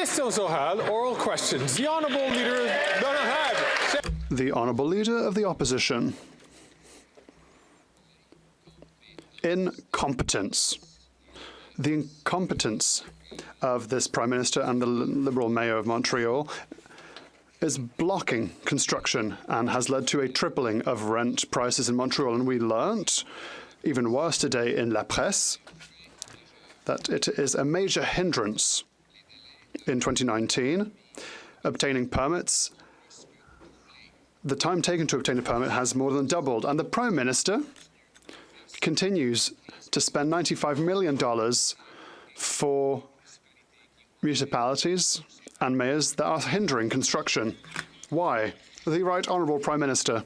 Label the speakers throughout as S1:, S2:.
S1: Questions orales, oral questions. The Honourable Leader Donald.
S2: The Honourable Leader of the Opposition. Incompetence. The incompetence of this Prime Minister and the Liberal Mayor of Montreal is blocking construction and has led to a tripling of rent prices in Montreal. And we learnt, even worse today in La Presse, that it is a major hindrance. In 2019, obtaining permits, the time taken to obtain a permit has more than doubled. And the Prime Minister continues to spend $95 million for municipalities and mayors that are hindering construction. Why? The Right Honourable Prime Minister.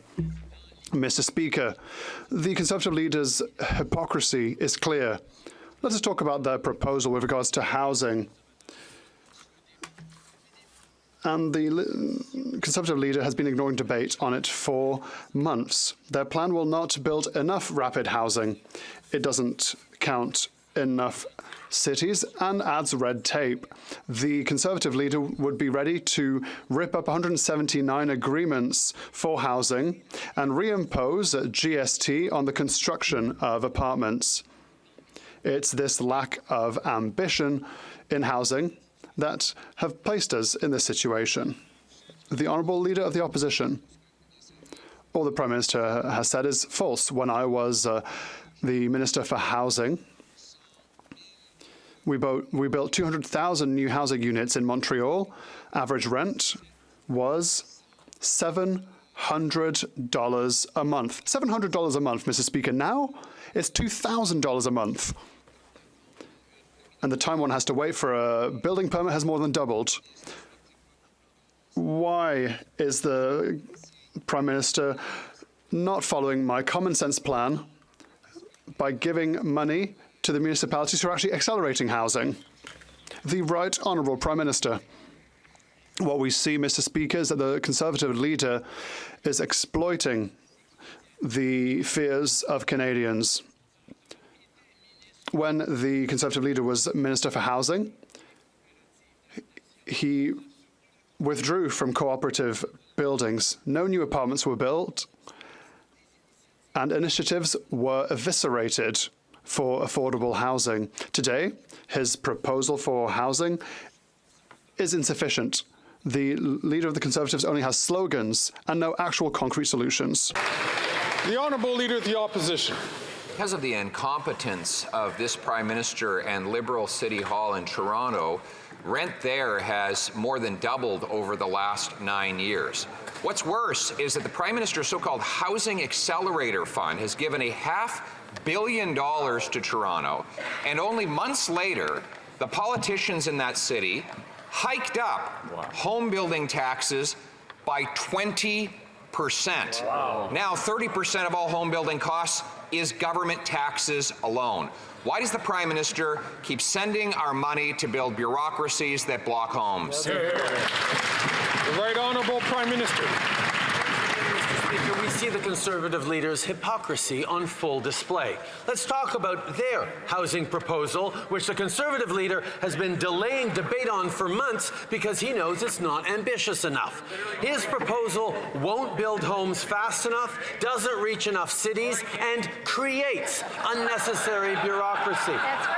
S2: Mr. Speaker, the Conservative leader's hypocrisy is clear. Let us talk about their proposal with regards to housing. And the Conservative leader has been ignoring debate on it for months. Their plan will not build enough rapid housing. It doesn't count enough cities and adds red tape. The Conservative leader would be ready to rip up 179 agreements for housing and reimpose GST on the construction of apartments. It's this lack of ambition in housing that have placed us in this situation. The Honourable Leader of the Opposition. All the Prime Minister has said is false. When I was the Minister for Housing, we built 200,000 new housing units in Montreal. Average rent was $700 a month. $700 a month, Mr. Speaker. Now it's $2,000 a month. And the time one has to wait for a building permit has more than doubled. Why is the Prime Minister not following my common sense plan by giving money to the municipalities who are actually accelerating housing? The Right Honourable Prime Minister. What we see, Mr. Speaker, is that the Conservative leader is exploiting the fears of Canadians. When the Conservative leader was Minister for Housing, he withdrew from cooperative buildings. No new apartments were built, and initiatives were eviscerated for affordable housing. Today, his proposal for housing is insufficient. The leader of the Conservatives only has slogans and no actual concrete solutions.
S1: The Honourable Leader of the Opposition.
S3: Because of the incompetence of this Prime Minister and Liberal City Hall in Toronto, rent there has more than doubled over the last 9 years. What's worse is that the Prime Minister's so-called Housing Accelerator Fund has given $500 million to Toronto, and only months later, the politicians in that city hiked up home building taxes by 20%. Wow. Now 30% of all home building costs is government taxes alone. Why does the Prime Minister keep sending our money to build bureaucracies that block homes?
S1: The Right Honourable Prime Minister.
S4: Mr. Speaker, we see the Conservative leader's hypocrisy on full display. Let's talk about their housing proposal, which the Conservative leader has been delaying debate on for months because he knows it's not ambitious enough. His proposal won't build homes fast enough, doesn't reach enough cities, and creates unnecessary bureaucracy.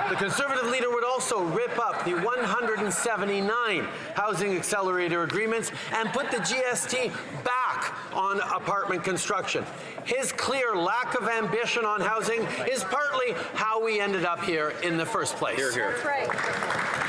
S4: The Conservative leader would also rip up the 179 housing accelerator agreements and put the GST back on apartment construction. His clear lack of ambition on housing is partly how we ended up here in the first place.
S3: Hear, hear.
S1: That's right.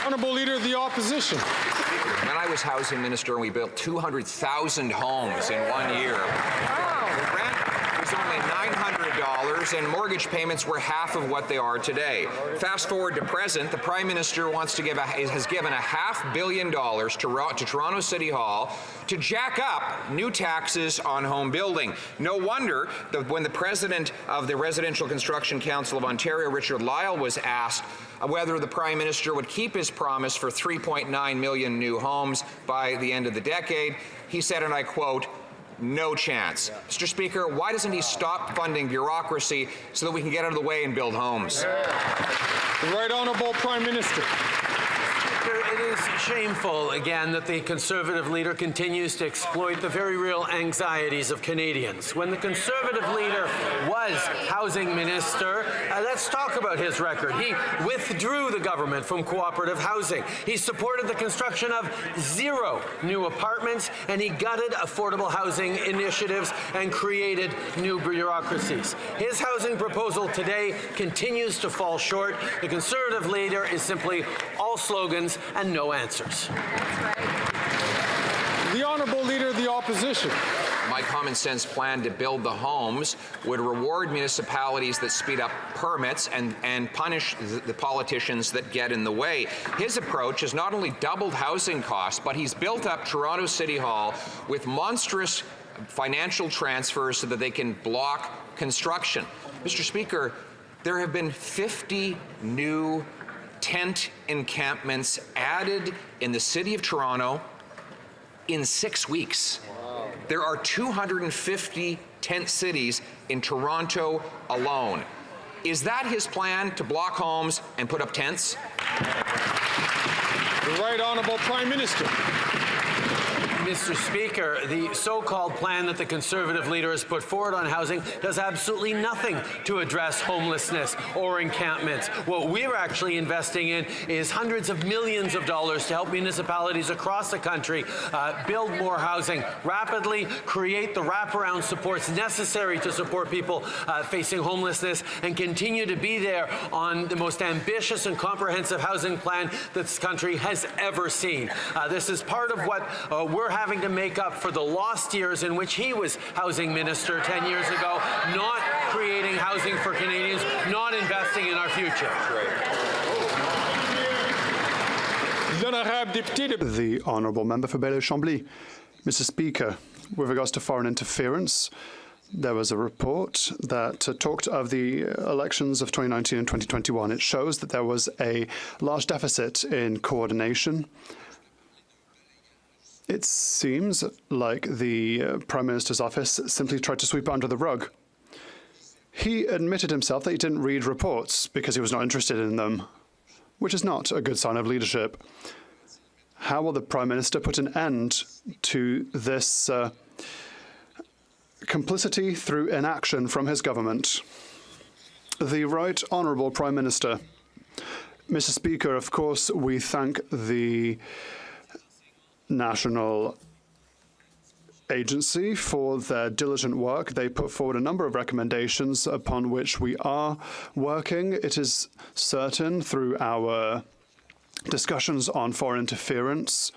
S1: Honourable Leader of the Opposition.
S3: When I was housing minister and we built 200,000 homes in 1 year, the rent was only $900 and mortgage payments were half of what they are today. Fast forward to present, the Prime Minister has given $500 million to Toronto City Hall to jack up new taxes on home building. No wonder that when the president of the Residential Construction Council of Ontario, Richard Lyle, was asked whether the Prime Minister would keep his promise for 3.9 million new homes by the end of the decade, he said, and I quote, "No chance." Mr. Speaker, why doesn't he stop funding bureaucracy so that we can get out of the way and build homes?
S1: The Right Honourable Prime Minister.
S4: Speaker, it is shameful, again, that the Conservative leader continues to exploit the very real anxieties of Canadians. When the Conservative leader was Housing Minister, let's talk about his record. He withdrew the government from cooperative housing. He supported the construction of 0 new apartments, and he gutted affordable housing initiatives and created new bureaucracies. His housing proposal today continues to fall short. The Conservative leader is simply all slogans and no answers.
S1: The Honourable Leader of the Opposition.
S3: My common sense plan to build the homes would reward municipalities that speed up permits and punish the politicians that get in the way. His approach has not only doubled housing costs, but he's built up Toronto City Hall with monstrous financial transfers so that they can block construction. Mr. Speaker, there have been 50 new tent encampments added in the City of Toronto in 6 weeks. There are 250 tent cities in Toronto alone. Is that his plan, to block homes and put up tents?
S1: The Right Honourable Prime Minister.
S4: Mr. Speaker, the so-called plan that the Conservative leader has put forward on housing does absolutely nothing to address homelessness or encampments. What we're actually investing in is hundreds of millions of dollars to help municipalities across the country build more housing rapidly, create the wraparound supports necessary to support people facing homelessness, and continue to be there on the most ambitious and comprehensive housing plan that this country has ever seen. This is part of what we're having to make up for the lost years in which he was housing minister 10 years ago, not creating housing for Canadians, not investing in our future.
S2: The Honourable Member for Baillieu-Chambly. Mr. Speaker, with regards to foreign interference, there was a report that talked of the elections of 2019 and 2021. It shows that there was a large deficit in coordination. It seems like the Prime Minister's office simply tried to sweep it under the rug. He admitted himself that he didn't read reports because he was not interested in them, which is not a good sign of leadership. How will the Prime Minister put an end to this complicity through inaction from his government? The Right Honourable Prime Minister. Mr. Speaker, of course, we thank the National Agency for their diligent work. They put forward a number of recommendations upon which we are working. It is certain through our discussions on foreign interference,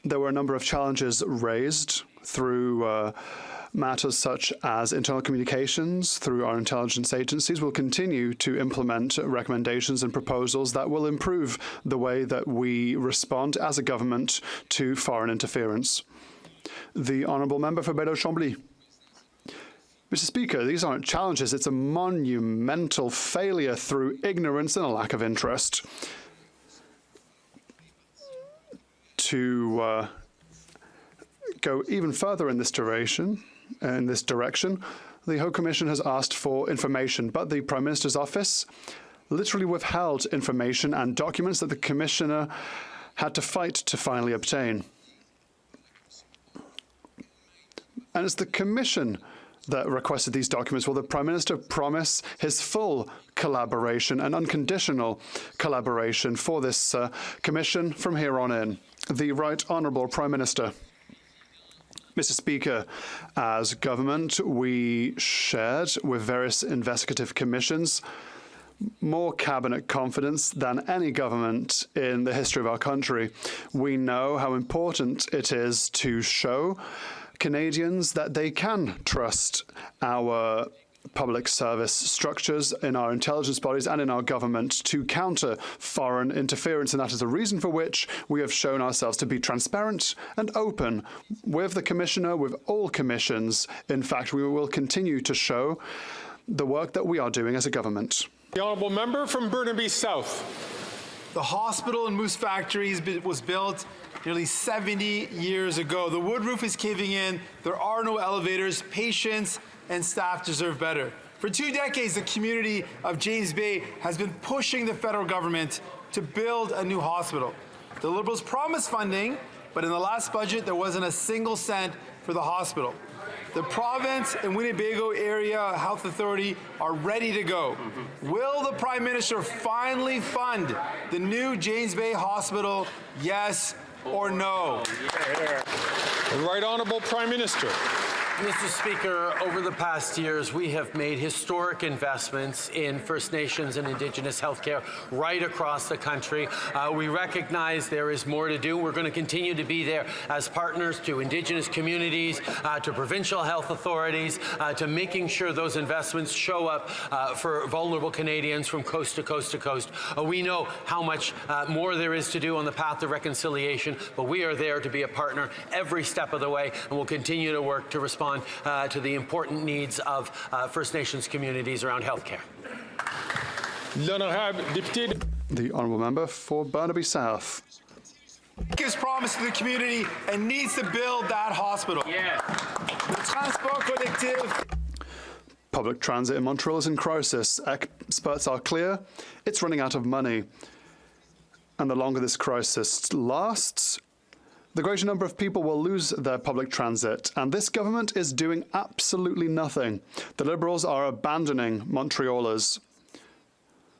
S2: there were a number of challenges raised through matters such as internal communications through our intelligence agencies. Will continue to implement recommendations and proposals that will improve the way that we respond as a government to foreign interference. The Honourable Member for Baillieu-Chambly. Mr. Speaker, these aren't challenges. It's a monumental failure through ignorance and a lack of interest. To go even further in this direction, the Haut Commission has asked for information, but the Prime Minister's office literally withheld information and documents that the Commissioner had to fight to finally obtain. And it's the Commission that requested these documents. Will the Prime Minister promise his full collaboration and unconditional collaboration for this Commission from here on in? The Right Honourable Prime Minister. Mr. Speaker, as government, we shared with various investigative commissions more cabinet confidence than any government in the history of our country. We know how important it is to show Canadians that they can trust our public service structures in our intelligence bodies and in our government to counter foreign interference. And that is the reason for which we have shown ourselves to be transparent and open with the Commissioner, with all commissions. In fact, we will continue to show the work that we are doing as a government.
S1: The Honourable Member from Burnaby South.
S5: The hospital in Moose Factory was built nearly 70 years ago. The wood roof is caving in. There are no elevators. Patients and staff deserve better. For 2 decades, the community of James Bay has been pushing the federal government to build a new hospital. The Liberals promised funding, but in the last budget, there wasn't a single cent for the hospital. The province and Winnebago Area Health Authority are ready to go. Will the Prime Minister finally fund the new James Bay Hospital, yes or no?
S1: The Right Honourable Prime Minister.
S4: Mr. Speaker, over the past years, we have made historic investments in First Nations and Indigenous healthcare right across the country. We recognize there is more to do. We're going to continue to be there as partners to Indigenous communities, to provincial health authorities, to making sure those investments show up for vulnerable Canadians from coast to coast to coast. We know how much more there is to do on the path to reconciliation, but we are there to be a partner every step of the way, and we'll continue to work to respond to the important needs of First Nations communities around healthcare.
S1: L'honorable député.
S2: The honourable member for Burnaby South.
S5: Gives promise to the community and needs to build that hospital. Yeah. The Transport Collectif.
S2: Public transit in Montreal is in crisis. Experts are clear it's running out of money. And the longer this crisis lasts, the greater number of people will lose their public transit, and this government is doing absolutely nothing. The Liberals are abandoning Montrealers.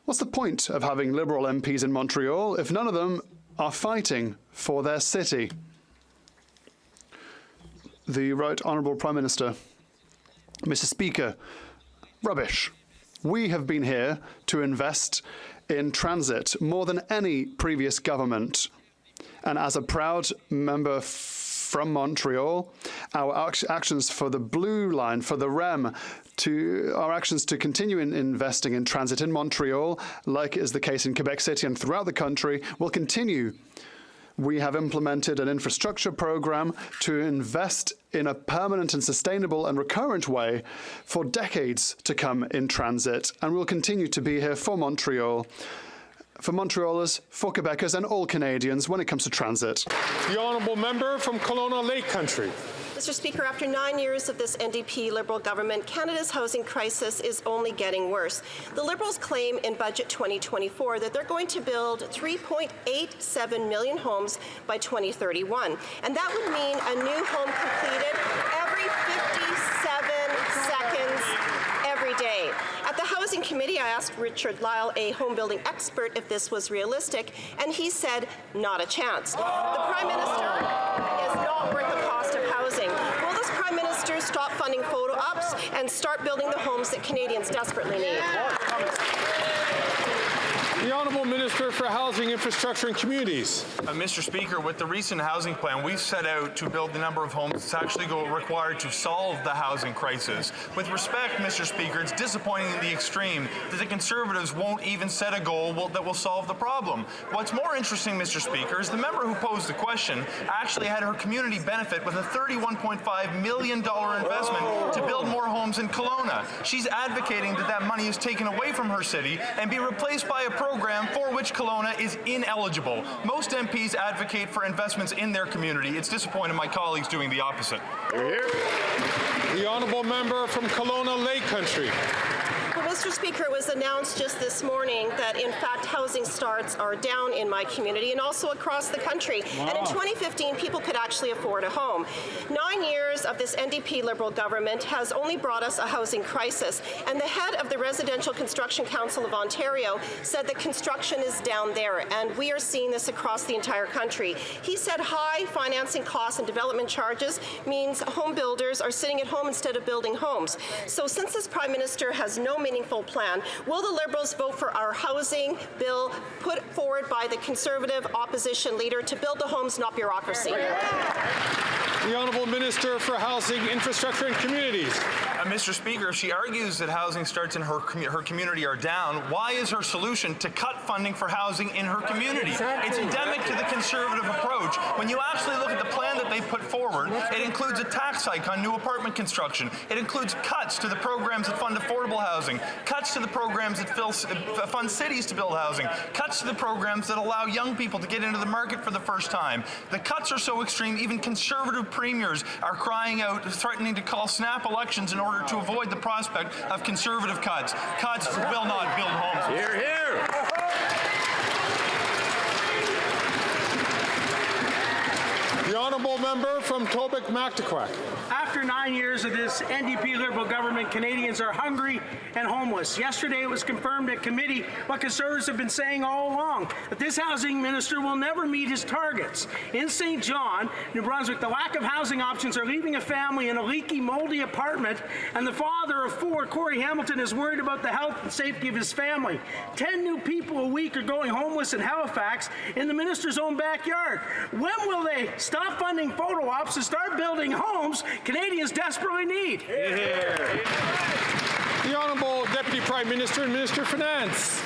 S2: What's the point of having Liberal MPs in Montreal if none of them are fighting for their city? The Right Honourable Prime Minister. Mr. Speaker, rubbish. We have been here to invest in transit more than any previous government. And as a proud member from Montreal, our actions for the Blue Line, for the REM, our actions to continue investing in transit in Montreal, like is the case in Quebec City and throughout the country, will continue. We have implemented an infrastructure program to invest in a permanent and sustainable and recurrent way for decades to come in transit, and we'll continue to be here for Montreal, for Montrealers, for Quebecers and all Canadians when it comes to transit.
S1: The honourable member from Kelowna Lake Country.
S6: Mr. Speaker, after 9 years of this NDP Liberal government, Canada's housing crisis is only getting worse. The Liberals claim in Budget 2024 that they're going to build 3.87 million homes by 2031. And that would mean a new home completed every 57 seconds every day. At the Housing Committee, I asked Richard Lyle, a home building expert, if this was realistic, and he said, not a chance. The Prime Minister is not worth the cost of housing. Will this Prime Minister stop funding photo ops and start building the homes that Canadians desperately need?
S1: The Honourable Minister for Housing, Infrastructure and Communities.
S7: Mr. Speaker, with the recent housing plan, we've set out to build the number of homes that's actually required to solve the housing crisis. With respect, Mr. Speaker, it's disappointing in the extreme that the Conservatives won't even set a goal that will solve the problem. What's more interesting, Mr. Speaker, is the member who posed the question actually had her community benefit with a $31.5 million investment to build more homes in Kelowna. She's advocating that that money is taken away from her city and be replaced by a program for which Kelowna is ineligible. Most MPs advocate for investments in their community. It's disappointing my colleagues doing the opposite.
S1: The honourable member from Kelowna Lake Country.
S6: Well, Mr. Speaker, it was announced just this morning that, in fact, housing starts are down in my community and also across the country. Wow. And in 2015, people could actually afford a home. 9 years of this NDP Liberal government has only brought us a housing crisis. And the head of the Residential Construction Council of Ontario said that construction is down there, and we are seeing this across the entire country. He said high financing costs and development charges means home builders are sitting at home instead of building homes. So since this Prime Minister has no meaningful plan, will the Liberals vote for our housing bill put forward by the Conservative opposition leader to build the homes, not bureaucracy?
S1: The Honourable Minister for Housing, Infrastructure and Communities.
S7: Mr. Speaker, if she argues that housing starts in her community are down, why is her solution to cut funding for housing in her community? Exactly. It's endemic to the Conservative approach. When you actually look at the plan that they put forward, it includes a tax hike on new apartment construction. It includes cuts to the programs that fund affordable housing, cuts to the programs that fund cities to build housing, cuts to the programs that allow young people to get into the market for the first time. The cuts are so extreme, even Conservative premiers are crying out, threatening to call snap elections in order to avoid the prospect of Conservative cuts. Cuts will not build homes.
S8: Hear, hear.
S1: honourable member from Tobique-Mactaquac.
S8: After 9 years of this NDP Liberal government, Canadians are hungry and homeless. Yesterday it was confirmed at committee what Conservatives have been saying all along, that this housing minister will never meet his targets. In St. John, New Brunswick, the lack of housing options are leaving a family in a leaky, moldy apartment, and the father of 4, Corey Hamilton, is worried about the health and safety of his family. 10 new people a week are going homeless in Halifax in the minister's own backyard. When will they stop funding photo ops and start building homes Canadians desperately need?
S1: The Honourable Deputy Prime Minister and Minister of Finance.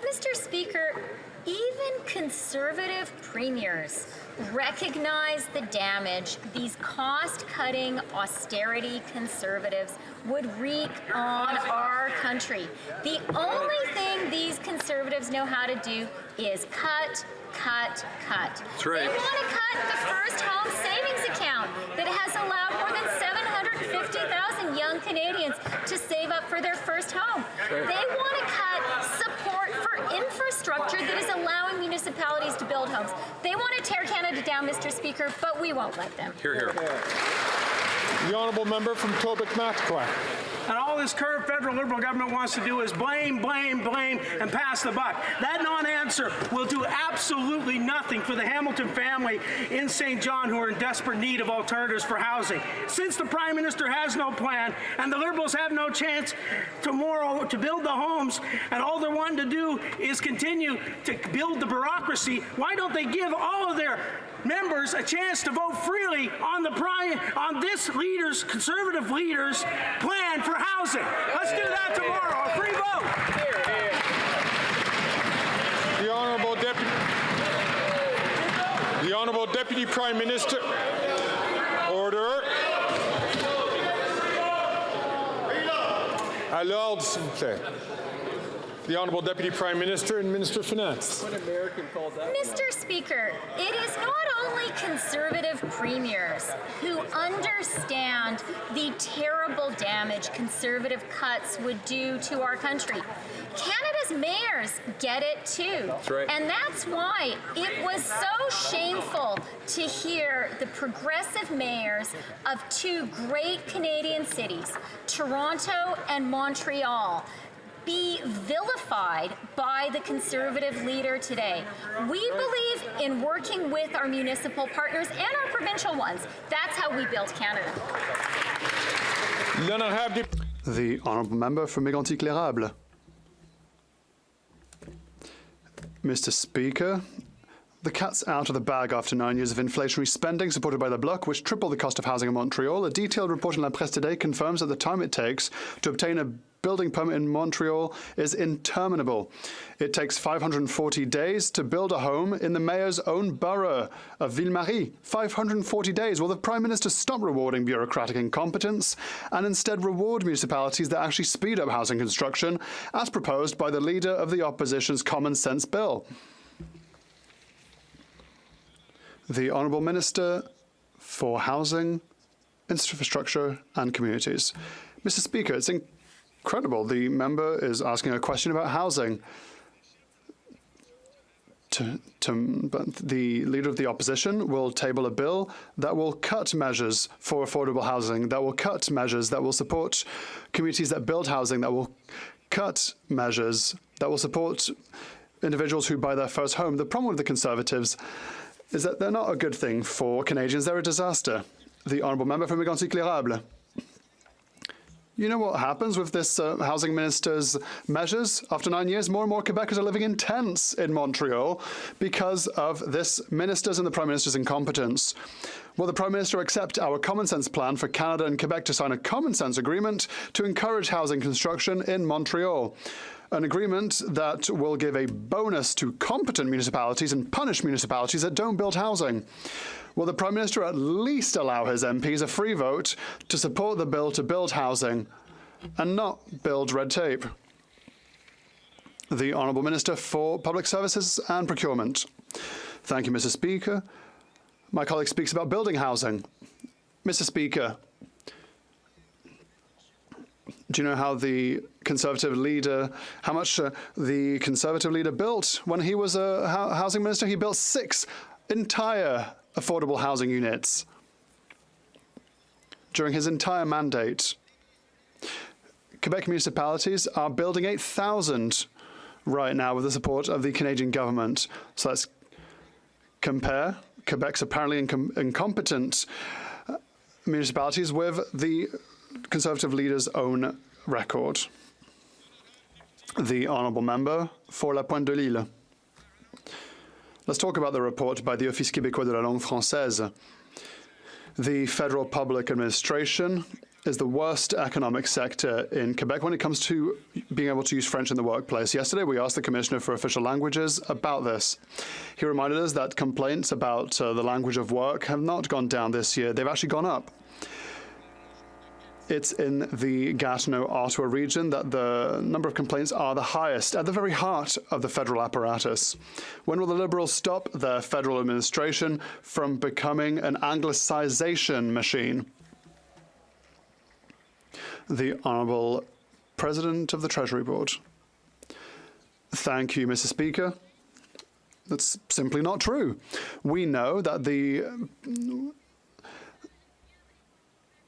S9: Mr. Speaker, even Conservative premiers recognize the damage these cost-cutting austerity Conservatives would wreak on our country. The only thing these Conservatives know how to do is cut, cut, cut.
S1: That's right.
S9: They want to cut the First Home Savings Account that has allowed more than 750,000 young Canadians to save up for their first home. Right. They want to cut support for infrastructure that is allowing municipalities to build homes. They want to tear Canada down, Mr. Speaker, but we won't let them.
S1: Hear, hear. The honourable member from Tobique-Mactaquac.
S8: And all this current federal Liberal government wants to do is blame, blame, blame, and pass the buck. That non-answer will do absolutely nothing for the Hamilton family in St. John who are in desperate need of alternatives for housing. Since the Prime Minister has no plan and the Liberals have no chance tomorrow to build the homes, and all they're wanting to do is continue to build the bureaucracy, why don't they give all of their members a chance to vote freely on this leader's, Conservative leader's plan for housing? Let's do that tomorrow, a free vote.
S1: The Honourable Deputy Prime Minister. Order. À l'ordre, s'il vous plaît. The Honourable Deputy Prime Minister and Minister of Finance.
S9: Mr. Speaker, it is not only Conservative premiers who understand the terrible damage Conservative cuts would do to our country. Canada's mayors get it too.
S1: That's right.
S9: And that's why it was so shameful to hear the progressive mayors of 2 great Canadian cities, Toronto and Montreal, be vilified by the Conservative leader today. We believe in working with our municipal partners and our provincial ones. That's how we build Canada.
S2: The honourable member from Mégantic-L'Érable. Mr. Speaker, the cat's out of the bag after 9 years of inflationary spending supported by the Bloc, which tripled the cost of housing in Montreal. A detailed report in La Presse today confirms that the time it takes to obtain a building permit in Montreal is interminable. It takes 540 days to build a home in the mayor's own borough of Ville-Marie. 540 days. Will the Prime Minister stop rewarding bureaucratic incompetence and instead reward municipalities that actually speed up housing construction, as proposed by the leader of the opposition's Common Sense Bill? The Honourable Minister for Housing, Infrastructure and Communities. Mr. Speaker, it's incredible. The member is asking a question about housing. But the leader of the opposition will table a bill that will cut measures for affordable housing, that will cut measures that will support communities that build housing, that will cut measures that will support individuals who buy their first home. The problem with the Conservatives is that they're not a good thing for Canadians. They're a disaster. The honourable member from Mégantic-L'Érable. You know what happens with this housing minister's measures? After 9 years, more and more Quebecers are living in tents in Montreal because of this minister's and the Prime Minister's incompetence. Will the Prime Minister accept our common sense plan for Canada and Quebec to sign a common sense agreement to encourage housing construction in Montreal? An agreement that will give a bonus to competent municipalities and punish municipalities that don't build housing. Will the Prime Minister at least allow his MPs a free vote to support the bill to build housing and not build red tape? The Honourable Minister for Public Services and Procurement. Thank you, Mr. Speaker. My colleague speaks about building housing. Mr. Speaker, do you know how the Conservative leader, how much the Conservative leader built when he was a housing minister? He built 6 entire affordable housing units. During his entire mandate, Quebec municipalities are building 8,000 right now with the support of the Canadian government. So let's compare Quebec's apparently incompetent municipalities with the Conservative leader's own record. The honourable member for La Pointe de l'Île. Let's talk about the report by the Office québécois de la langue française. The federal public administration is the worst economic sector in Quebec when it comes to being able to use French in the workplace. Yesterday, we asked the Commissioner for Official Languages about this. He reminded us that complaints about the language of work have not gone down this year. They've actually gone up. It's in the Gatineau-Ottawa region that the number of complaints are the highest, at the very heart of the federal apparatus. When will the Liberals stop their federal administration from becoming an Anglicization machine? The Honourable President of the Treasury Board. Thank you, Mr. Speaker. That's simply not true. We know that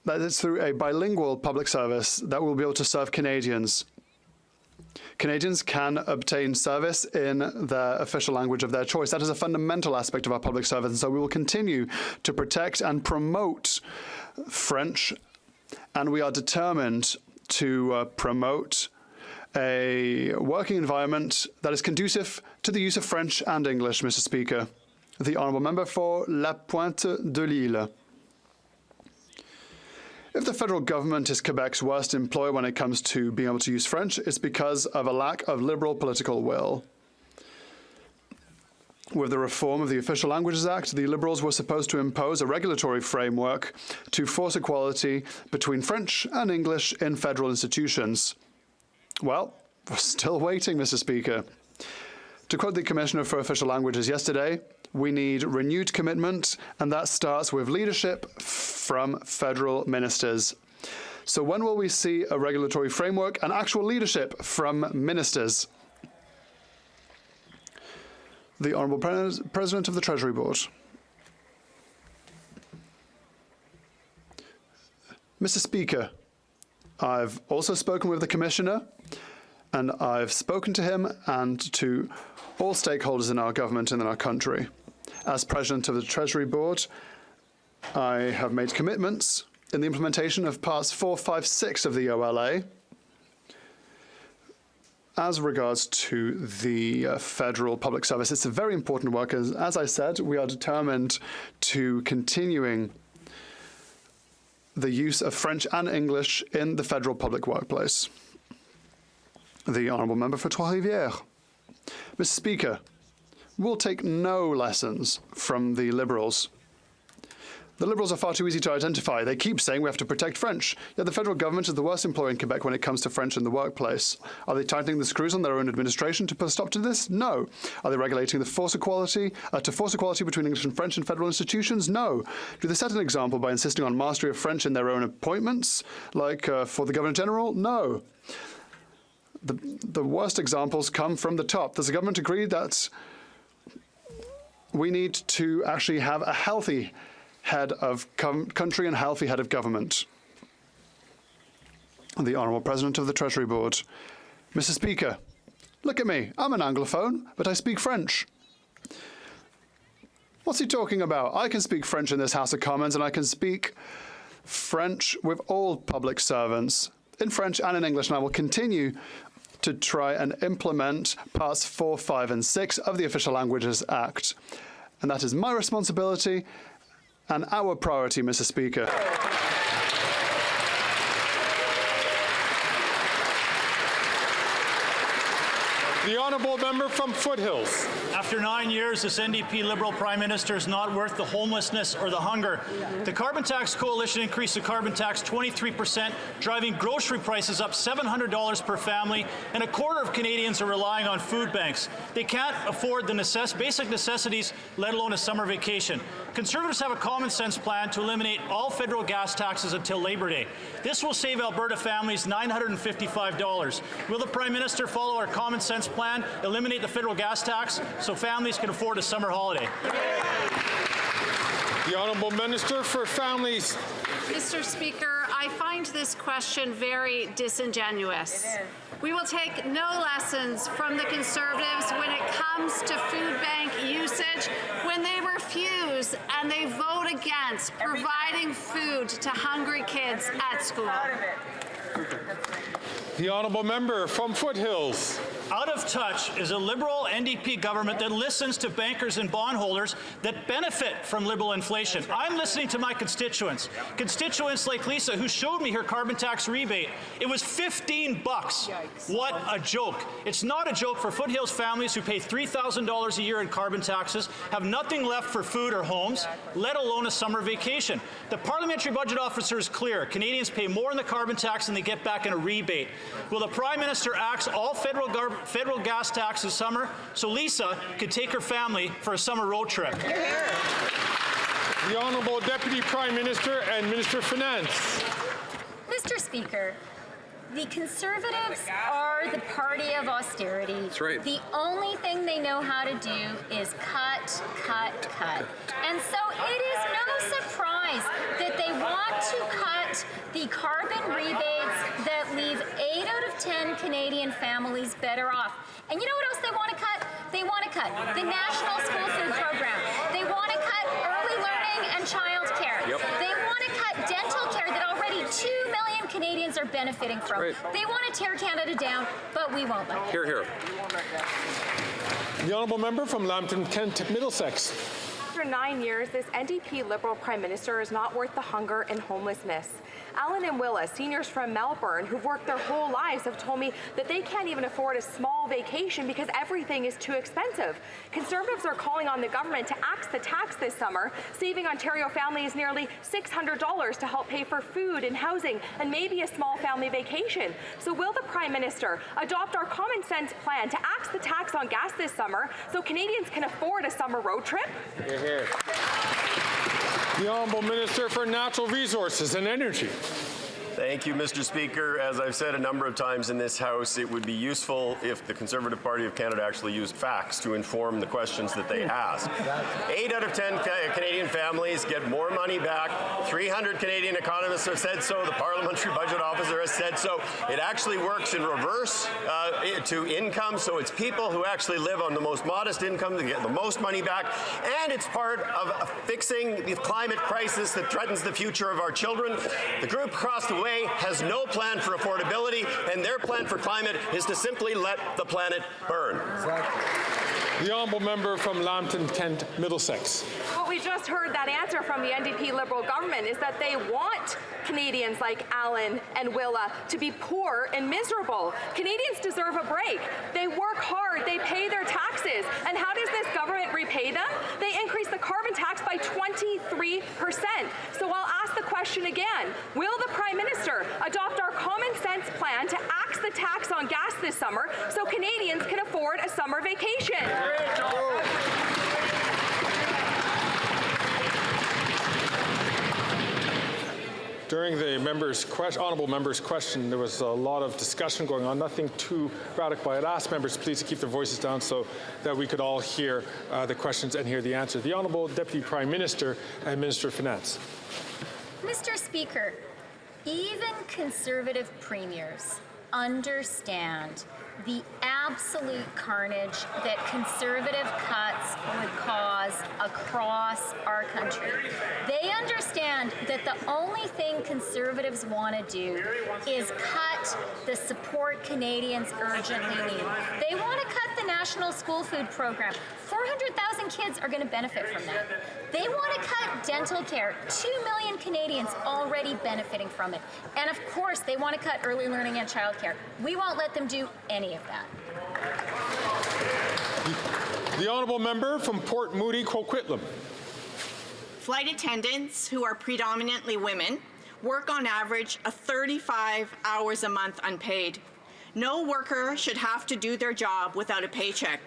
S2: that it's through a bilingual public service that we'll be able to serve Canadians. Canadians can obtain service in the official language of their choice. That is a fundamental aspect of our public service, and so we will continue to protect and promote French, and we are determined to promote a working environment that is conducive to the use of French and English, Mr. Speaker. The Honourable Member for La Pointe de l'Île. If the federal government is Quebec's worst employer when it comes to being able to use French, it's because of a lack of Liberal political will. With the reform of the Official Languages Act, the Liberals were supposed to impose a regulatory framework to force equality between French and English in federal institutions. Well, we're still waiting, Mr. Speaker. To quote the Commissioner for Official Languages yesterday, we need renewed commitment, and that starts with leadership from federal ministers. So when will we see a regulatory framework and actual leadership from ministers? The Honourable President of the Treasury Board. Mr. Speaker, I've also spoken with the Commissioner, and I've spoken to him and to all stakeholders in our government and in our country. As President of the Treasury Board, I have made commitments in the implementation of Parts 4, 5, 6 of the OLA as regards to the federal public service. It's a very important work. As I said, we are determined to continuing the use of French and English in the federal public workplace. The Honourable Member for Trois-Rivières. Mr. Speaker, we'll take no lessons from the Liberals. The Liberals are far too easy to identify. They keep saying we have to protect French, yet the federal government is the worst employer in Quebec when it comes to French in the workplace. Are they tightening the screws on their own administration to put a stop to this? No. Are they regulating to force equality between English and French in federal institutions? No. Do they set an example by insisting on mastery of French in their own appointments, like for the Governor General? No. The worst examples come from the top. Does the government agree that we need to actually have a healthy head of country and healthy head of government? The Honourable President of the Treasury Board. Mr. Speaker, look at me. I'm an Anglophone, but I speak French. What's he talking about? I can speak French in this House of Commons, and I can speak French with all public servants, in French and in English, and I will continue to try and implement Parts 4, 5, and 6 of the Official Languages Act. And that is my responsibility and our priority, Mr. Speaker.
S1: The Honourable Member from Foothills.
S10: After 9 years, this NDP Liberal Prime Minister is not worth the homelessness or the hunger. The Carbon Tax Coalition increased the carbon tax 23%, driving grocery prices up $700 per family, and a quarter of Canadians are relying on food banks. They can't afford the basic necessities, let alone a summer vacation. Conservatives have a common sense plan to eliminate all federal gas taxes until Labor Day. This will save Alberta families $955. Will the Prime Minister follow our common sense plan, eliminate the federal gas tax, so families can afford a summer holiday?
S1: The Honourable Minister for Families.
S11: Mr. Speaker, I find this question very disingenuous. We will take no lessons from the Conservatives when it comes to food bank usage when they refuse and they vote against providing food to hungry kids at school.
S1: The Honourable Member from Foothills.
S10: Out of touch is a Liberal NDP government that listens to bankers and bondholders that benefit from Liberal inflation. I'm listening to my constituents like Lisa, who showed me her carbon tax rebate. It was $15. What a joke. It's not a joke for Foothills families who pay $3,000 a year in carbon taxes, have nothing left for food or homes, let alone a summer vacation. The Parliamentary Budget Officer is clear. Canadians pay more in the carbon tax than they get back in a rebate. Will the Prime Minister axe all federal gas tax this summer so Lisa could take her family for a summer road trip?
S1: The Honourable Deputy Prime Minister and Minister of Finance.
S9: Mr. Speaker, the Conservatives are the party of austerity.
S3: That's right.
S9: The only thing they know how to do is cut, cut, cut. And so it is no surprise that they want to cut the carbon rebates that leave 8 out of 10 Canadian families better off. And you know what else they want to cut? They want to cut the National School Food Program. They want to cut early learning and child care.
S3: Yep.
S9: They want to cut dental care that already 2 million Canadians are benefiting from.
S3: Right.
S9: They want to tear Canada down, but we won't let them.
S3: Hear, hear.
S1: The Honourable Member from Lambton, Kent, Middlesex.
S12: After 9 years, this NDP Liberal Prime Minister is not worth the hunger and homelessness. Alan and Willa, seniors from Melbourne who've worked their whole lives, have told me that they can't even afford a small vacation because everything is too expensive. Conservatives are calling on the government to axe the tax this summer, saving Ontario families nearly $600 to help pay for food and housing and maybe a small family vacation. So will the Prime Minister adopt our common sense plan to axe the tax on gas this summer so Canadians can afford a summer road trip?
S1: The Honourable Minister for Natural Resources and Energy.
S13: Thank you, Mr. Speaker. As I've said a number of times in this House, it would be useful if the Conservative Party of Canada actually used facts to inform the questions that they ask. 8 out of 10 Canadian families get more money back. 300 Canadian economists have said so. The Parliamentary Budget Officer has said so. It actually works in reverse to income, so it's people who actually live on the most modest income that get the most money back, and it's part of fixing the climate crisis that threatens the future of our children. The group across the way has no plan for affordability, and their plan for climate is to simply let the planet burn.
S1: The Honourable Member from Lambton, Kent, Middlesex.
S12: What we just heard that answer from the NDP Liberal government is that they want Canadians like Alan and Willa to be poor and miserable. Canadians deserve a break. They work hard, they pay their taxes, and how does this government repay them? They increase the carbon tax by 23%. So I'll ask the question again. Will the Prime Minister adopt our common sense plan to axe the tax on gas this summer so Canadians can afford a summer vacation?
S1: During the honourable member's question, there was a lot of discussion going on, nothing too radical. I'd ask members please to keep their voices down so that we could all hear the questions and hear the answer. The Honourable Deputy Prime Minister and Minister of Finance.
S9: Mr. Speaker, even Conservative premiers understand the absolute carnage that Conservative cuts would cause across our country. They understand that the only thing Conservatives want to do is cut the support Canadians urgently need. They want to cut the National School Food Program. 400,000 kids are going to benefit from that. They want to cut dental care. 2 million Canadians already benefiting from it. And of course, they want to cut early learning and childcare. We won't let them do any of that.
S1: The Honourable Member from Port Moody, Coquitlam.
S14: Flight attendants, who are predominantly women, work on average 35 hours a month unpaid. No worker should have to do their job without a paycheck.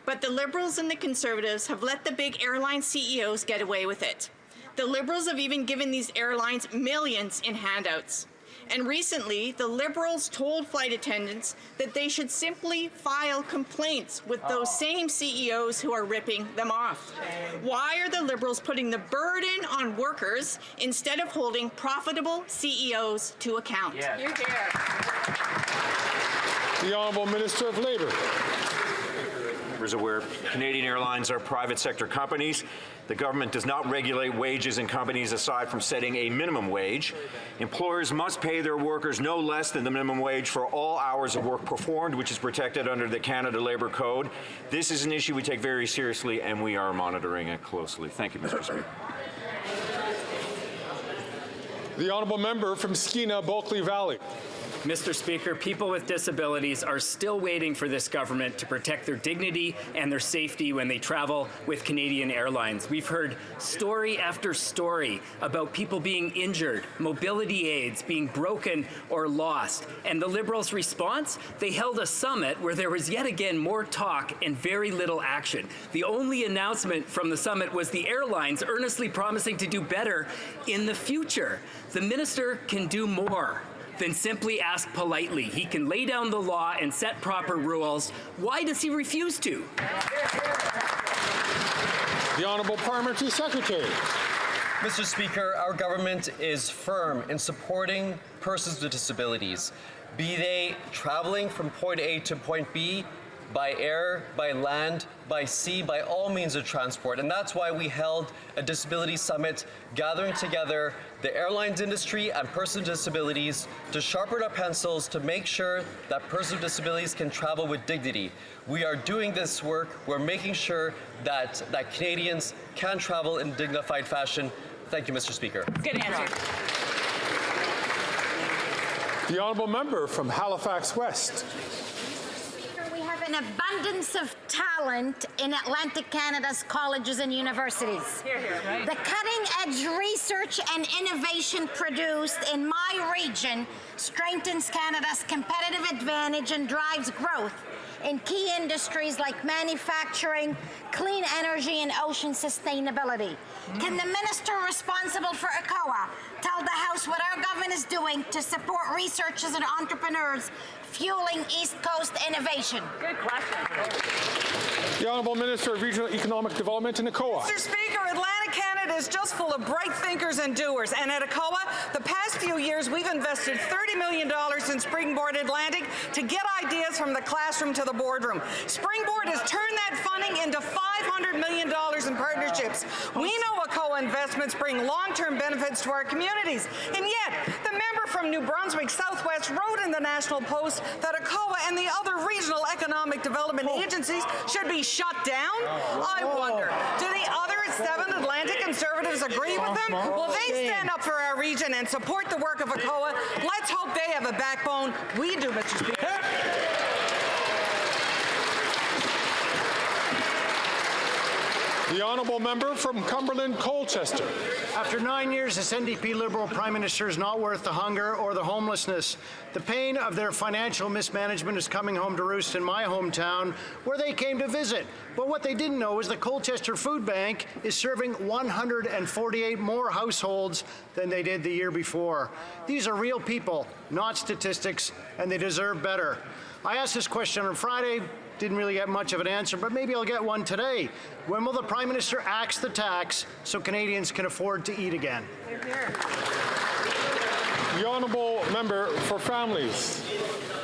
S14: But the Liberals and the Conservatives have let the big airline CEOs get away with it. The Liberals have even given these airlines millions in handouts. And recently, the Liberals told flight attendants that they should simply file complaints with those same CEOs who are ripping them off. Why are the Liberals putting the burden on workers instead of holding profitable CEOs to account?
S11: You're here.
S1: The Honourable Minister of Labour.
S15: Members are aware Canadian Airlines are private sector companies. The government does not regulate wages in companies aside from setting a minimum wage. Employers must pay their workers no less than the minimum wage for all hours of work performed, which is protected under the Canada Labour Code. This is an issue we take very seriously, and we are monitoring it closely. Thank you, Mr. Speaker.
S1: The Honourable Member from Skeena-Bulkley Valley.
S16: Mr. Speaker, people with disabilities are still waiting for this government to protect their dignity and their safety when they travel with Canadian Airlines. We've heard story after story about people being injured, mobility aids being broken or lost. And the Liberals' response? They held a summit where there was yet again more talk and very little action. The only announcement from the summit was the airlines earnestly promising to do better in the future. The minister can do more than simply ask politely. He can lay down the law and set proper rules. Why does he refuse to?
S1: The Honourable Parliamentary Secretary.
S17: Mr. Speaker, our government is firm in supporting persons with disabilities, be they traveling from point A to point B, by air, by land, by sea, by all means of transport. And that's why we held a disability summit gathering together the airlines industry and persons with disabilities to sharpen our pencils to make sure that persons with disabilities can travel with dignity. We are doing this work. We're making sure that Canadians can travel in a dignified fashion. Thank you, Mr. Speaker.
S11: Good answer.
S1: The Honourable Member from Halifax West.
S18: We have an abundance of talent in Atlantic Canada's colleges and universities. The cutting-edge research and innovation produced in my region strengthens Canada's competitive advantage and drives growth in key industries like manufacturing, clean energy, and ocean sustainability. Can the minister responsible for ACOA tell the House what our government is doing to support researchers and entrepreneurs fueling East Coast innovation?
S11: Good question.
S1: The Honourable Minister of Regional Economic Development in ACOA.
S19: Mr. Speaker, Atlantic Canada is just full of bright thinkers and doers. And at ACOA, the past few years, we've invested $30 million in Springboard Atlantic to get ideas from the classroom to the boardroom. Springboard has turned that funding into $500 million in partnerships. We know ACOA investments bring long-term benefits to our communities. And yet, the member from New Brunswick Southwest wrote in the National Post that ACOA and the other regional economic development agencies should be shut down. I wonder, do the other 7 Atlantic Conservatives agree with them? Will they stand up for our region and support the work of ACOA? Let's hope they have a backbone. We do, Mr. Speaker.
S1: The Honourable Member from Cumberland Colchester.
S20: After 9 years, this NDP Liberal Prime Minister is not worth the hunger or the homelessness. The pain of their financial mismanagement is coming home to roost in my hometown, where they came to visit. But what they didn't know is the Colchester Food Bank is serving 148 more households than they did the year before. These are real people, not statistics, and they deserve better. I asked this question on Friday. Didn't really get much of an answer, but maybe I'll get one today. When will the Prime Minister axe the tax so Canadians can afford to eat again?
S1: The Honourable Member for Families.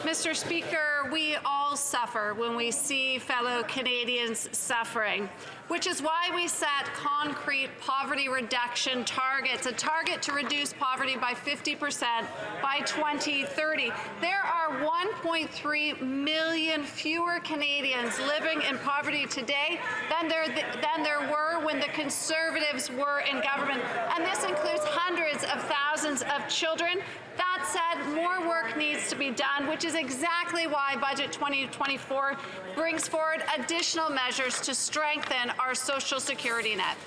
S11: Mr. Speaker, we all suffer when we see fellow Canadians suffering, which is why we set concrete poverty reduction targets, a target to reduce poverty by 50% by 2030. There are 1.3 million fewer Canadians living in poverty today than there were when the Conservatives were in government, and this includes hundreds of thousands of children. That said, more work needs to be done, which is exactly why Budget 2024 brings forward additional measures to strengthen our social security net.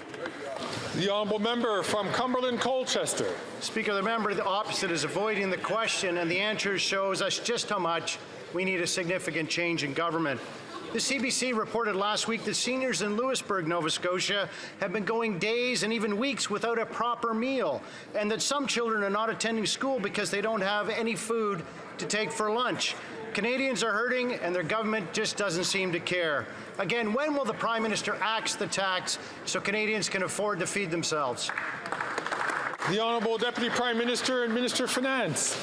S1: The Honourable Member from Cumberland Colchester.
S20: Speaker, the member, the opposite is avoiding the question, and the answer shows us just how much we need a significant change in government. The CBC reported last week that seniors in Lewisburg, Nova Scotia, have been going days and even weeks without a proper meal, and that some children are not attending school because they don't have any food to take for lunch. Canadians are hurting, and their government just doesn't seem to care. Again, when will the Prime Minister axe the tax so Canadians can afford to feed themselves?
S1: The Honourable Deputy Prime Minister and Minister of Finance.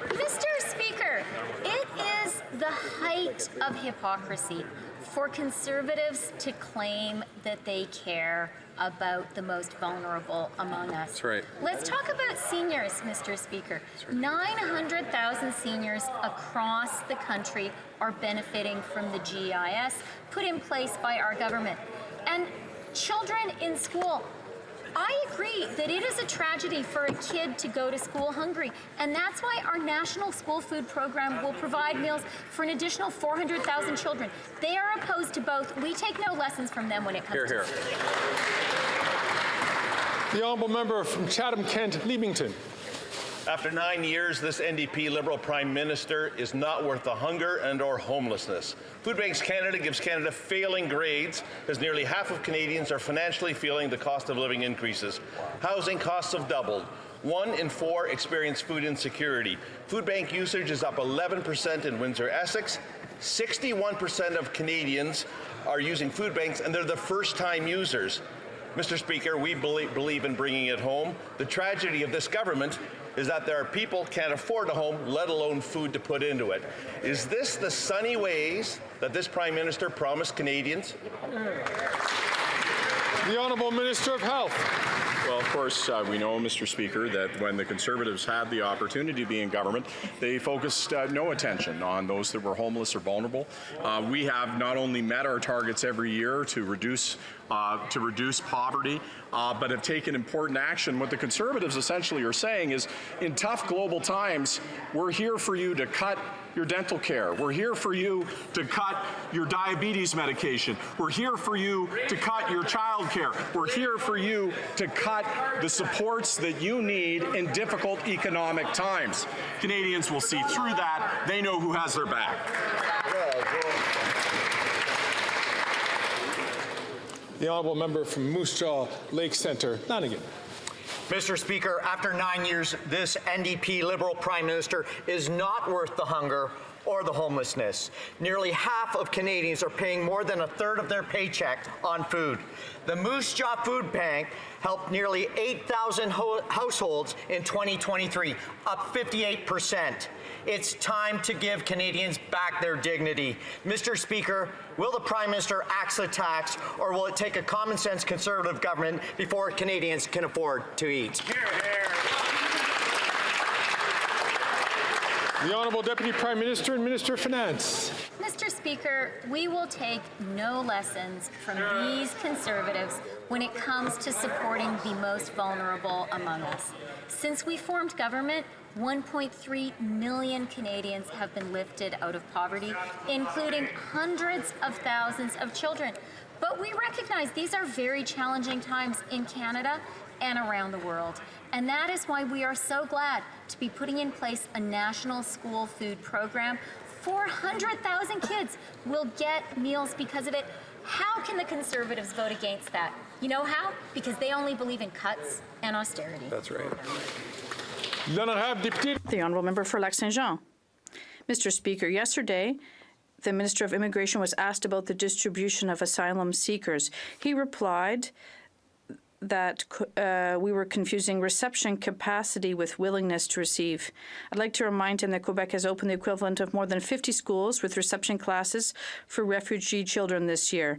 S9: Mr. Speaker, it is the height of hypocrisy for Conservatives to claim that they care about the most vulnerable among us.
S21: That's right.
S9: Let's talk about seniors, Mr. Speaker. 900,000 seniors across the country are benefiting from the GIS put in place by our government. And children in school, I agree that it is a tragedy for a kid to go to school hungry, and that's why our national school food program will provide meals for an additional 400,000 children. They are opposed to both. We take no lessons from them when it comes to food.
S1: The Honourable Member from Chatham-Kent, Leamington.
S22: After 9 years, this NDP Liberal Prime Minister is not worth the hunger and or homelessness. Food Banks Canada gives Canada failing grades as nearly half of Canadians are financially feeling the cost of living increases. Housing costs have doubled. 1 in 4 experience food insecurity. Food bank usage is up 11% in Windsor-Essex. 61% of Canadians are using food banks, and they're the first-time users. Mr. Speaker, we believe in bringing it home. The tragedy of this government is that there are people who can't afford a home, let alone food to put into it. Is this the sunny ways that this Prime Minister promised Canadians?
S1: The Honourable Minister of Health.
S23: Well, of course, we know, Mr. Speaker, that when the Conservatives had the opportunity to be in government, they focused no attention on those that were homeless or vulnerable. We have not only met our targets every year to reduce poverty, but have taken important action. What the Conservatives essentially are saying is, in tough global times, we're here for you to cut your dental care. We're here for you to cut your diabetes medication. We're here for you to cut your child care. We're here for you to cut the supports that you need in difficult economic times. Canadians will see through that. They know who has their back.
S1: The Honourable Member from Moose Jaw, Lake Centre, Lanigan.
S24: Mr. Speaker, after 9 years, this NDP Liberal Prime Minister is not worth the hunger or the homelessness. Nearly half of Canadians are paying more than a third of their paycheck on food. The Moose Jaw Food Bank helped nearly 8,000 households in 2023, up 58%. It's time to give Canadians back their dignity. Mr. Speaker, will the Prime Minister axe the tax, or will it take a common-sense Conservative government before Canadians can afford to eat?
S1: The Honourable Deputy Prime Minister and Minister of Finance.
S9: Mr. Speaker, we will take no lessons from these Conservatives when it comes to supporting the most vulnerable among us. Since we formed government, 1.3 million Canadians have been lifted out of poverty, including hundreds of thousands of children. But we recognize these are very challenging times in Canada and around the world. And that is why we are so glad to be putting in place a national school food program. 400,000 kids will get meals because of it. How can the Conservatives vote against that? You know how? Because they only believe in cuts and austerity.
S23: That's right.
S25: The Honourable Member for Lac Saint Jean. Mr. Speaker, yesterday, the Minister of Immigration was asked about the distribution of asylum seekers. He replied that we were confusing reception capacity with willingness to receive. I'd like to remind him that Quebec has opened the equivalent of more than 50 schools with reception classes for refugee children this year.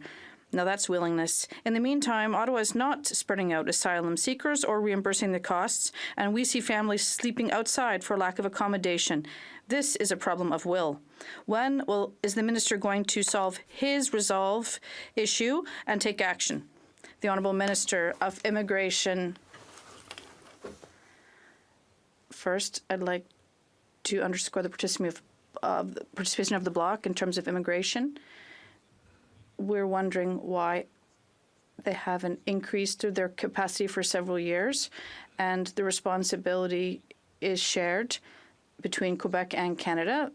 S25: Now that's willingness. In the meantime, Ottawa is not spreading out asylum seekers or reimbursing the costs, and we see families sleeping outside for lack of accommodation. This is a problem of will. When is the minister going to solve his resolve issue and take action? The Honourable Minister of Immigration. First, I'd like to underscore the participation of the Bloc in terms of immigration. We're wondering why they haven't increased their capacity for several years, and the responsibility is shared between Quebec and Canada.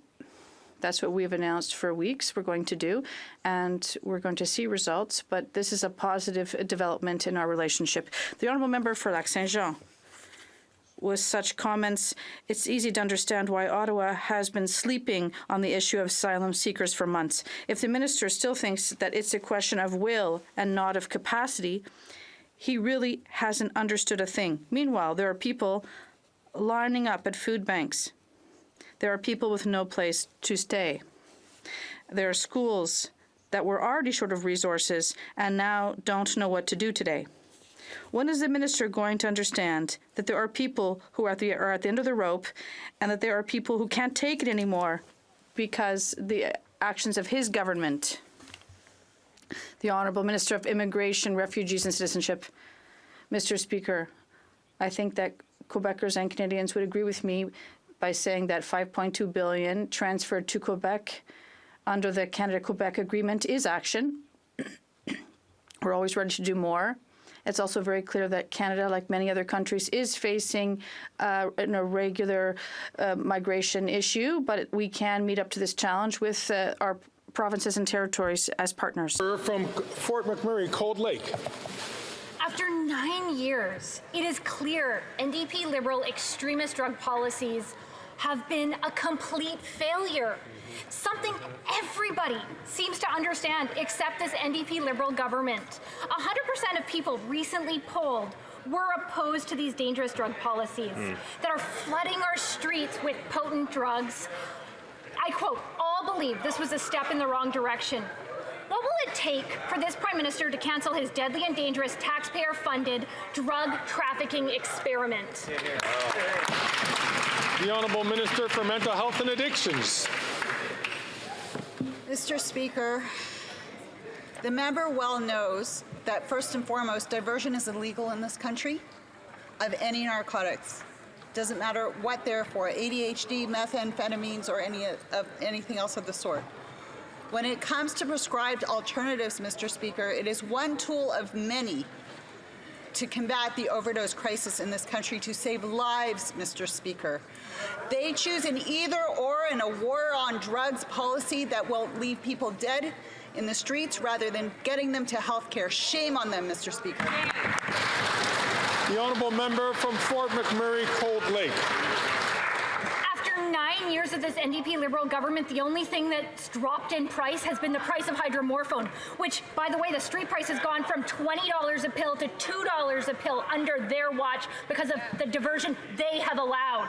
S25: That's what we've announced for weeks we're going to do, and we're going to see results. But this is a positive development in our relationship. The honourable member for Lac-Saint-Jean. With such comments, it's easy to understand why Ottawa has been sleeping on the issue of asylum seekers for months. If the minister still thinks that it's a question of will and not of capacity, he really hasn't understood a thing. Meanwhile, there are people lining up at food banks. There are people with no place to stay. There are schools that were already short of resources and now don't know what to do today. When is the minister going to understand that there are people who are at the end of the rope and that there are people who can't take it anymore because the actions of his government? The Honourable Minister of Immigration, Refugees and Citizenship. Mr. Speaker, I think that Quebecers and Canadians would agree with me by saying that $5.2 billion transferred to Quebec under the Canada-Quebec Agreement is action. We're always ready to do more. It's also very clear that Canada, like many other countries, is facing an irregular migration issue, but we can meet up to this challenge with our provinces and territories as partners.
S1: From Fort McMurray, Cold Lake.
S9: After 9 years, it is clear NDP Liberal extremist drug policies have been a complete failure. Something everybody seems to understand except this NDP Liberal government. 100% of people recently polled were opposed to these dangerous drug policies that are flooding our streets with potent drugs. I quote, all believe this was a step in the wrong direction. What will it take for this Prime Minister to cancel his deadly and dangerous taxpayer-funded drug trafficking experiment?
S1: The Honourable Minister for Mental Health and Addictions.
S4: Mr. Speaker, the member well knows that first and foremost, diversion is illegal in this country of any narcotics. Doesn't matter what they're for, ADHD, methamphetamines, or anything else of the sort. When it comes to prescribed alternatives, Mr. Speaker, it is one tool of many to combat the overdose crisis in this country, to save lives, Mr. Speaker. They choose an either-or and a war on drugs policy that will leave people dead in the streets rather than getting them to health care. Shame on them, Mr. Speaker.
S1: The honourable member from Fort McMurray, Cold Lake.
S9: After 9 years of this NDP Liberal government, the only thing that's dropped in price has been the price of hydromorphone, which, by the way, the street price has gone from $20 a pill to $2 a pill under their watch because of the diversion they have allowed.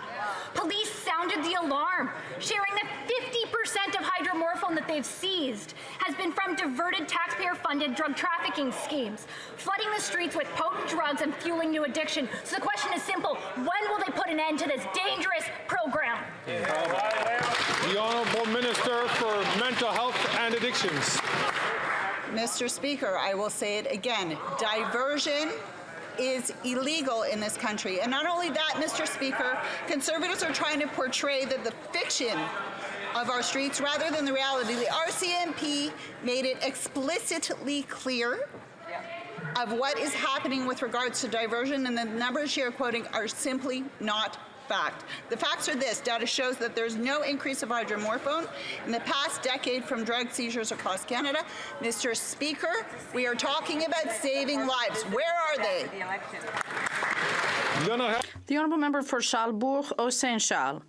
S9: Police sounded the alarm, sharing that 50% of hydromorphone that they've seized has been from diverted taxpayer-funded drug trafficking schemes, flooding the streets with potent drugs and fueling new addiction. So the question is simple: when will they put an end to this dangerous program?
S1: The Honourable Minister for Mental Health and Addictions.
S4: Mr. Speaker, I will say it again. Diversion is illegal in this country. And not only that, Mr. Speaker, Conservatives are trying to portray the fiction of our streets rather than the reality. The RCMP made it explicitly clear of what is happening with regards to diversion, and the numbers you're quoting are simply not fact. The facts are this: data shows that there's no increase of hydromorphone in the past decade from drug seizures across Canada. Mr. Speaker, we are talking about saving lives. Where are they?
S25: The honourable member for Charlesbourg-Haut-Saint-Charles.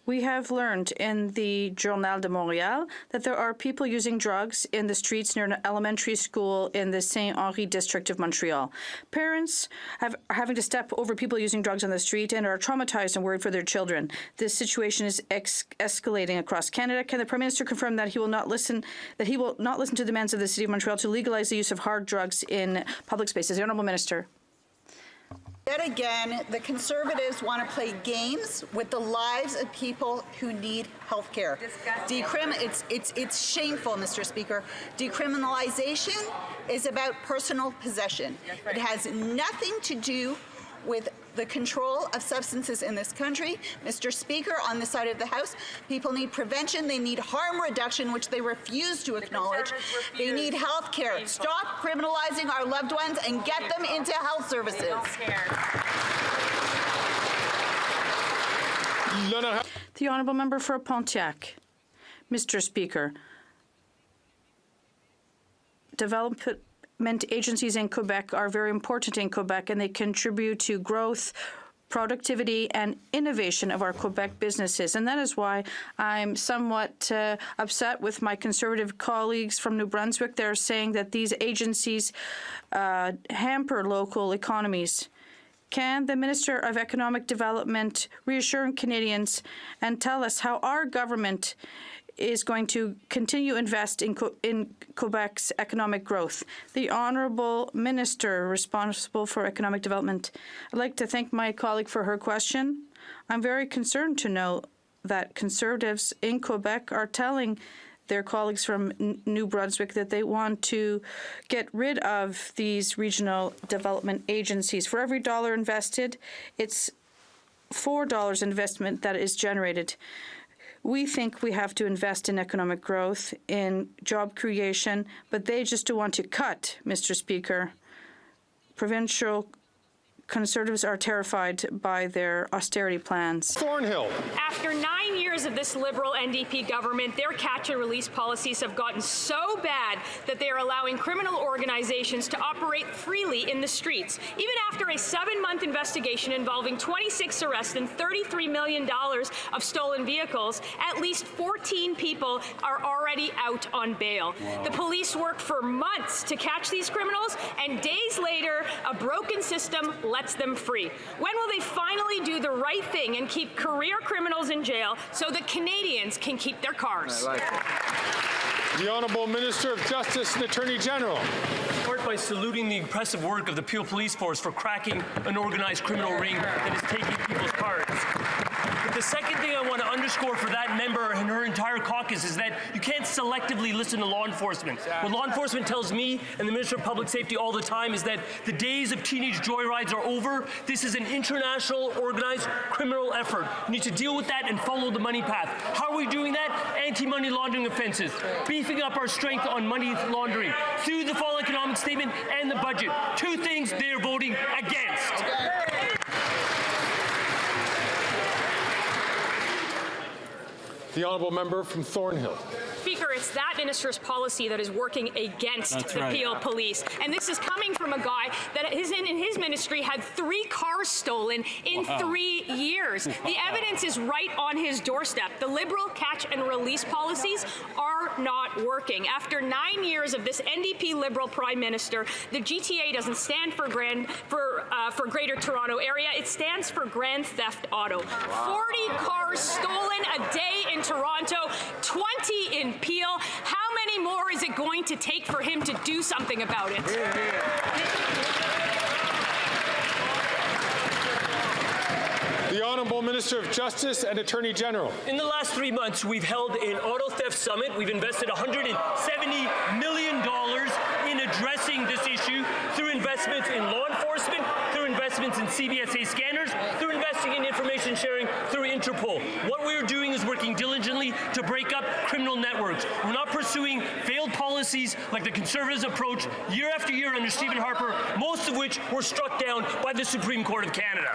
S25: We have learned in the Journal de Montréal that there are people using drugs in the streets near an elementary school in the Saint-Henri district of Montreal. Parents are having to step over people using drugs on the street and are traumatized and worried for their children. This situation is escalating across Canada. Can the Prime Minister confirm that he will not listen to the demands of the City of Montreal to legalize the use of hard drugs in public spaces? The Honourable Minister.
S4: Yet again, the Conservatives want to play games with the lives of people who need health care. It's shameful, Mr. Speaker. Decriminalization is about personal possession. It has nothing to do with the control of substances in this country. Mr. Speaker, on this side of the House, people need prevention, they need harm reduction, which they refuse to acknowledge. They need health care. Stop criminalizing our loved ones and get them into health services.
S25: The honourable member for Pontiac. Mr. Speaker, development agencies in Quebec are very important in Quebec, and they contribute to growth, productivity, and innovation of our Quebec businesses. And that is why I'm somewhat upset with my Conservative colleagues from New Brunswick. They're saying that these agencies hamper local economies. Can the Minister of Economic Development reassure Canadians and tell us how our government is going to continue to invest in Quebec's economic growth? The Honourable Minister responsible for economic development. I'd like to thank my colleague for her question. I'm very concerned to know that Conservatives in Quebec are telling their colleagues from New Brunswick that they want to get rid of these regional development agencies. For every dollar invested, it's $4 investment that is generated. We think we have to invest in economic growth, in job creation, but they just want to cut, Mr. Speaker. Provincial Conservatives are terrified by their austerity plans.
S1: Thornhill.
S5: After 9 years of this Liberal NDP government, their catch-and-release policies have gotten so bad that they are allowing criminal organizations to operate freely in the streets. Even after a 7-month investigation involving 26 arrests and $33 million of stolen vehicles, at least 14 people are already out on bail. Wow. The police worked for months to catch these criminals, and days later, a broken system lets them free. When will they finally do the right thing and keep career criminals in jail so that Canadians can keep their cars?
S1: The Honourable Minister of Justice and Attorney General.
S6: Start by saluting the impressive work of the Peel Police Force for cracking an organized criminal ring that is taking people's cars. But the second thing I want to underscore for that member and her entire caucus is that you can't selectively listen to law enforcement. What law enforcement tells me and the Minister of Public Safety all the time is that the days of teenage joyrides are over. This is an international organized criminal effort. We need to deal with that and follow the money path. How are we doing that? Anti-money laundering offenses, beefing up our strength on money laundering through the fall economic statement and the budget. Two things they are voting against.
S1: The honourable member from Thornhill.
S5: Speaker, it's that minister's policy that is working against the Peel Police. And this is coming from a guy that in his ministry had 3 cars stolen in 3 years. The evidence is right on his doorstep. The Liberal catch and release policies are not working. After 9 years of this NDP Liberal Prime Minister, the GTA doesn't stand for Greater Toronto Area. It stands for Grand Theft Auto. 40 cars stolen a day in Toronto, 20 in Peel. How many more is it going to take for him to do something about it?
S1: The Honourable Minister of Justice and Attorney General.
S6: In the last 3 months, we've held an auto theft summit. We've invested $170 million in addressing this issue through investments in law enforcement, through investments in CBSA scanners, through investing in information sharing through Interpol. What we're doing is working diligently to break up criminal networks. We're not pursuing failed policies like the Conservatives' approach year after year under Stephen Harper, most of which were struck down by the Supreme Court of Canada.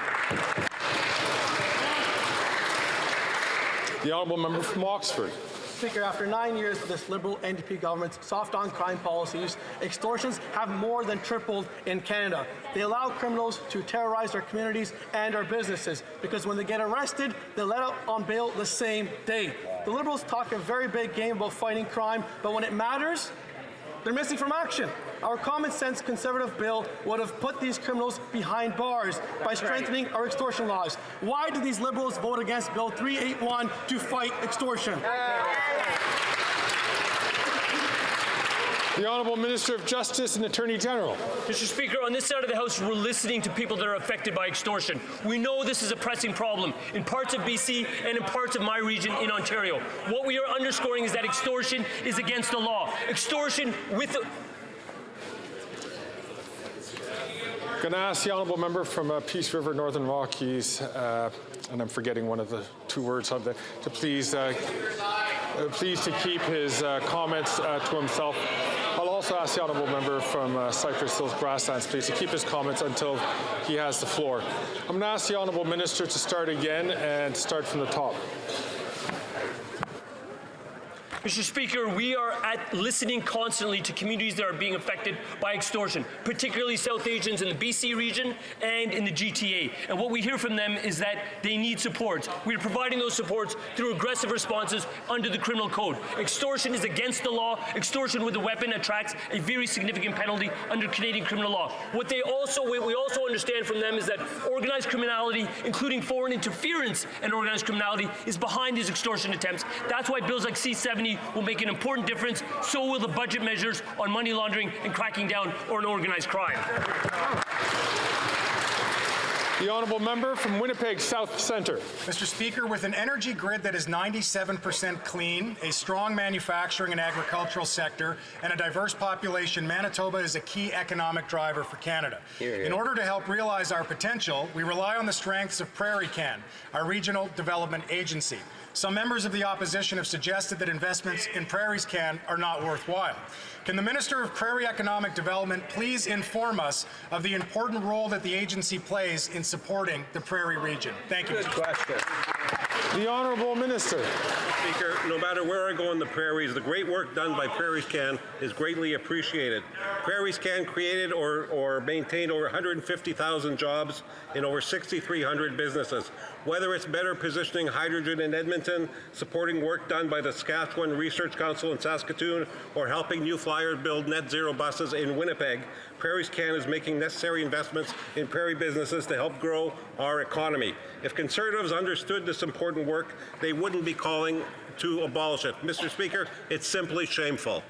S1: The honourable member from Oxford.
S7: Speaker, after 9 years of this Liberal NDP government's soft on crime policies, extortions have more than tripled in Canada. They allow criminals to terrorize our communities and our businesses because when they get arrested, they're let out on bail the same day. The Liberals talk a very big game about fighting crime, but when it matters, they're missing from action. Our common sense Conservative bill would have put these criminals behind bars by strengthening our extortion laws. Why do these Liberals vote against Bill 381 to fight extortion?
S1: The Honourable Minister of Justice and Attorney General.
S6: Mr. Speaker, on this side of the House, we're listening to people that are affected by extortion. We know this is a pressing problem in parts of BC and in parts of my region in Ontario. What we are underscoring is that extortion is against the law. Extortion with the...
S1: Going to ask the honourable member from Peace River, Northern Rockies, and I'm forgetting one of the 2 words of that, to please to keep his comments to himself. I'll also also ask the honourable member from Cypress Hills Grasslands, please, to keep his comments until he has the floor. I'm going to ask the honourable minister to start again and start from the top.
S6: Mr. Speaker, we are listening constantly to communities that are being affected by extortion, particularly South Asians in the BC region and in the GTA. And what we hear from them is that they need support. We are providing those supports through aggressive responses under the criminal code. Extortion is against the law. Extortion with a weapon attracts a very significant penalty under Canadian criminal law. What we also understand from them is that organized criminality, including foreign interference and organized criminality, is behind these extortion attempts. That's why bills like C-70 will make an important difference. So will the budget measures on money laundering and cracking down on organized crime.
S1: The honourable member from Winnipeg South Centre.
S2: Mr. Speaker, with an energy grid that is 97% clean, a strong manufacturing and agricultural sector, and a diverse population, Manitoba is a key economic driver for Canada. In order to help realize our potential, we rely on the strengths of PrairieCan, our regional development agency. Some members of the opposition have suggested that investments in PrairieCan are not worthwhile. Can the Minister of Prairie Economic Development please inform us of the important role that the agency plays in supporting the Prairie region? Thank you.
S3: Good question.
S1: The Honourable Minister.
S3: Speaker, no matter where I go in the prairies, the great work done by PrairieCan is greatly appreciated. PrairieCan created or maintained over 150,000 jobs in over 6,300 businesses. Whether it's better positioning hydrogen in Edmonton, supporting work done by the Saskatchewan Research Council in Saskatoon, or helping New Flyer build net zero buses in Winnipeg, PrairieCan is making necessary investments in prairie businesses to help grow our economy. If Conservatives understood this important work, they wouldn't be calling to abolish it. Mr. Speaker, it's simply shameful.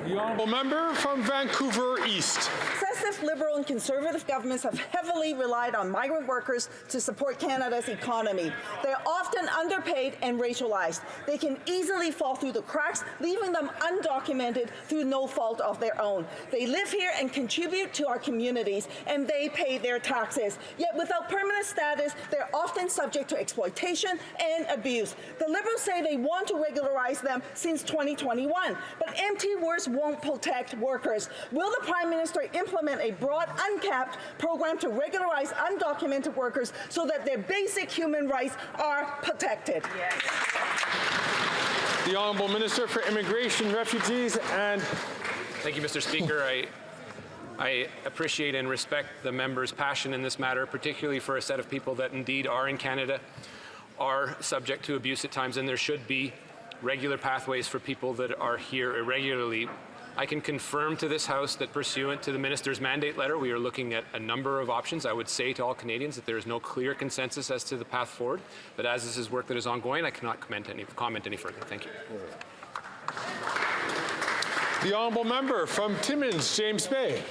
S1: The honourable member from Vancouver East.
S8: Successive Liberal and Conservative governments have heavily relied on migrant workers to support Canada's economy. They are often underpaid and racialized. They can easily fall through the cracks, leaving them undocumented through no fault of their own. They live here and contribute to our communities, and they pay their taxes. Yet without permanent status, they're often subject to exploitation and abuse. The Liberals say they want to regularize them since 2021, but empty words won't protect workers. Will the Prime Minister implement a broad, uncapped program to regularize undocumented workers so that their basic human rights are protected? Yes.
S1: The Honourable Minister for Immigration, Refugees and...
S10: Thank you, Mr. Speaker. I appreciate and respect the member's passion in this matter, particularly for a set of people that indeed are in Canada, are subject to abuse at times, and there should be regular pathways for people that are here irregularly. I can confirm to this House that pursuant to the Minister's mandate letter, we are looking at a number of options. I would say to all Canadians that there is no clear consensus as to the path forward, but as this is work that is ongoing, I cannot comment any further. Thank you.
S1: The honourable member from Timmins, James Bay.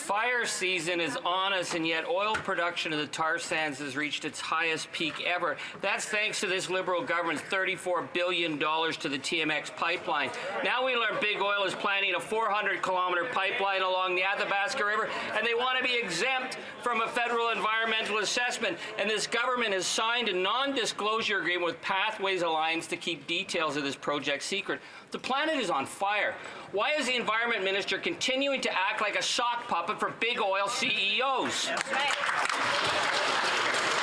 S21: Fire season is on us, and yet oil production of the tar sands has reached its highest peak ever. That's thanks to this Liberal government's $34 billion to the TMX pipeline. Now we learn Big Oil is planning a 400-kilometer pipeline along the Athabasca River, and they want to be exempt from a federal environmental assessment. And this government has signed a non-disclosure agreement with Pathways Alliance to keep details of this project secret. The planet is on fire. Why is the Environment Minister continuing to act like a sock puppet for big oil CEOs?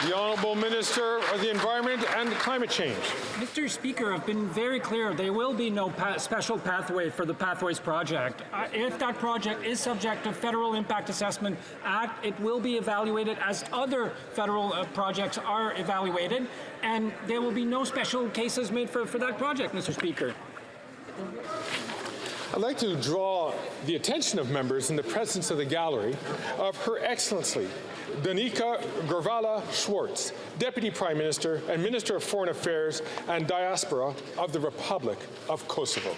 S1: The Honourable Minister of the Environment and Climate Change.
S26: Mr. Speaker, I've been very clear. There will be no special pathway for the Pathways project. If that project is subject to Federal Impact Assessment Act, it will be evaluated as other federal projects are evaluated, and there will be no special cases made for that project, Mr. Speaker.
S1: I'd like to draw the attention of members in the presence of the gallery of Her Excellency Danica Gurvala Schwartz, Deputy Prime Minister and Minister of Foreign Affairs and Diaspora of the Republic of Kosovo.